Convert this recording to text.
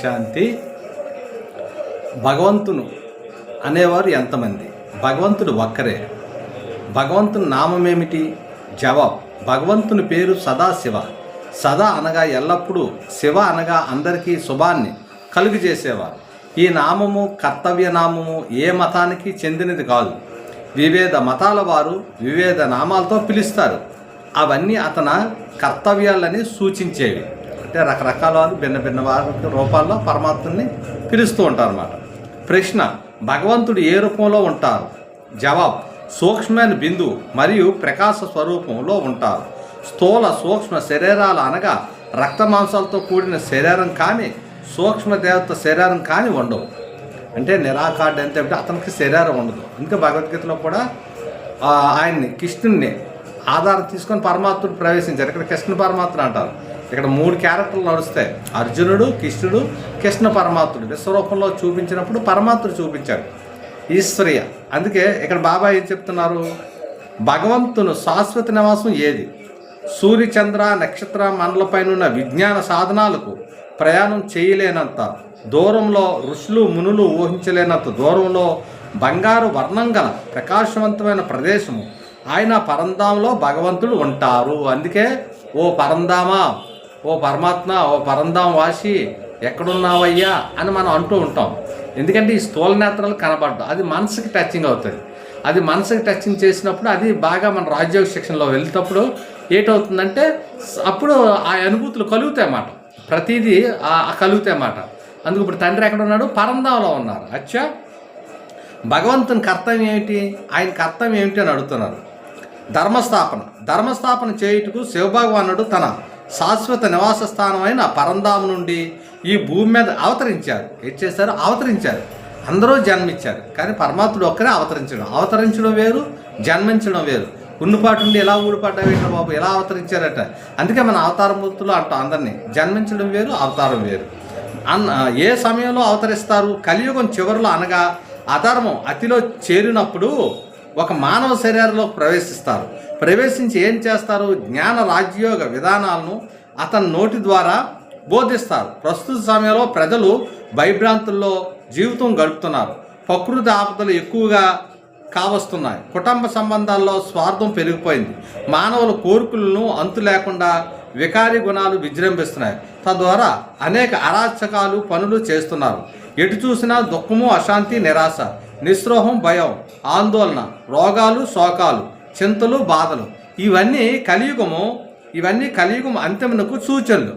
శాంతి. భగవంతును అనేవారు ఎంతమంది? భగవంతుడు ఒక్కరే. భగవంతుని నామం ఏమిటి? జవాబ్: భగవంతుని పేరు సదాశివ. సదా అనగా ఎల్లప్పుడూ, శివ అనగా అందరికీ శుభాన్ని కలుగజేసేవారు. ఈ నామము కర్తవ్య నామము ఏ మతానికి చెందినది కాదు. వివిధ మతాల వారు వివిధ నామాలతో పిలుస్తారు. అవన్నీ అతని కర్తవ్యాలని సూచించేవి. అంటే రకరకాల వారు భిన్న భిన్న వారి రూపాల్లో పరమాత్మని పిలుస్తూ ఉంటారు అన్నమాట. ప్రశ్న: భగవంతుడు ఏ రూపంలో ఉంటారు? జవాబ్: సూక్ష్మమైన బిందువు మరియు ప్రకాశ స్వరూపంలో ఉంటారు. స్థూల సూక్ష్మ శరీరాలు అనగా రక్త మాంసాలతో కూడిన శరీరం కానీ సూక్ష్మదేవత శరీరం కానీ ఉండవు. అంటే నిరాకారుడు అంటే అతనికి శరీరం ఉండదు. ఇంకా భగవద్గీతలో కూడా ఆయన్ని కృష్ణుడిని ఆధారం తీసుకొని పరమాత్ముడు ప్రవేశించారు. ఇక్కడ కృష్ణ పరమాత్ముడు అంటారు. ఇక్కడ 3 క్యారెక్టర్లు నడుస్తాయి: అర్జునుడు, కృష్ణుడు, కృష్ణ పరమాత్ముడు. విశ్వరూపంలో చూపించినప్పుడు పరమాత్ముడు చూపించాడు ఈశ్వర్య. అందుకే ఇక్కడ బాబా ఏం చెప్తున్నారు? భగవంతుని శాశ్వత నివాసం ఏది? సూర్యచంద్ర నక్షత్ర మండలపైన విజ్ఞాన సాధనాలకు ప్రయాణం చేయలేనంత దూరంలో, ఋషులు మునులు ఊహించలేనంత దూరంలో బంగారు వర్ణం గల ప్రకాశవంతమైన ప్రదేశము ఆయన పరంధాంలో భగవంతుడు ఉంటారు. అందుకే ఓ పరంధామా, ఓ పరమాత్మ, ఓ పరంధాం వాసి ఎక్కడున్నావయ్యా అని మనం అంటూ ఉంటాం. ఎందుకంటే ఈ స్థూల నేత్రాలు కనబడ్డం అది మనసుకి టచింగ్ అవుతుంది. అది మనసుకి టచింగ్ చేసినప్పుడు అది బాగా మన రాజ్యోగ శిక్షణలో వెళ్తేటప్పుడు ఏటవుతుందంటే అప్పుడు ఆ అనుభూతులు కలుగుతాయి అన్నమాట. ప్రతిదీ కలుగుతాయి అన్నమాట. అందుకు ఇప్పుడు తండ్రి ఎక్కడ ఉన్నాడు? పరంధాంలో ఉన్నారు. అచ్చా, భగవంతుని కర్తవ్యం ఏమిటి? ఆయన కర్తవ్యం ఏమిటి అని అడుగుతున్నారు. ధర్మస్థాపన చేయుటకు శివభగవానుడు తన శాశ్వత నివాస స్థానమైన పరంధాం నుండి ఈ భూమి మీద అవతరించారు. ఏం చేశారు? అవతరించారు. అందరూ జన్మించారు, కానీ పరమాత్ముడు ఒక్కరే అవతరించడం వేరు, జన్మించడం వేరు. ఉన్నపాటుండి ఎలా ఊడిపడ్డా బాబు, ఎలా అవతరించారట. అందుకే మన అవతారమూర్తులు అంటాం అందరినీ. జన్మించడం వేరు, అవతారం వేరు. ఏ సమయంలో అవతరిస్తారు? కలియుగం చివరిలో, అనగా అధర్మం అతిలో చేరినప్పుడు ఒక మానవ శరీరంలో ప్రవేశిస్తారు. ప్రవేశించి ఏం చేస్తారు? జ్ఞాన రాజ్యోగ విధానాలను అతని నోటి ద్వారా బోధిస్తారు. ప్రస్తుత సమయంలో ప్రజలు భయభ్రాంతుల్లో జీవితం గడుపుతున్నారు. ప్రకృతి ఆపదలు ఎక్కువగా కావస్తున్నాయి. కుటుంబ సంబంధాల్లో స్వార్థం పెరిగిపోయింది. మానవుల కోరికలను అంతు లేకుండా వికారి గుణాలు విజృంభిస్తున్నాయి. తద్వారా అనేక అరాచకాలు పనులు చేస్తున్నారు. ఎటు చూసినా దుఃఖము, అశాంతి, నిరాశ, నిస్పృహం, భయం, ఆందోళన, రోగాలు, శోకాలు, చింతలు, బాధలు. ఇవన్నీ కలియుగం అంత్యమునకు సూచనలు.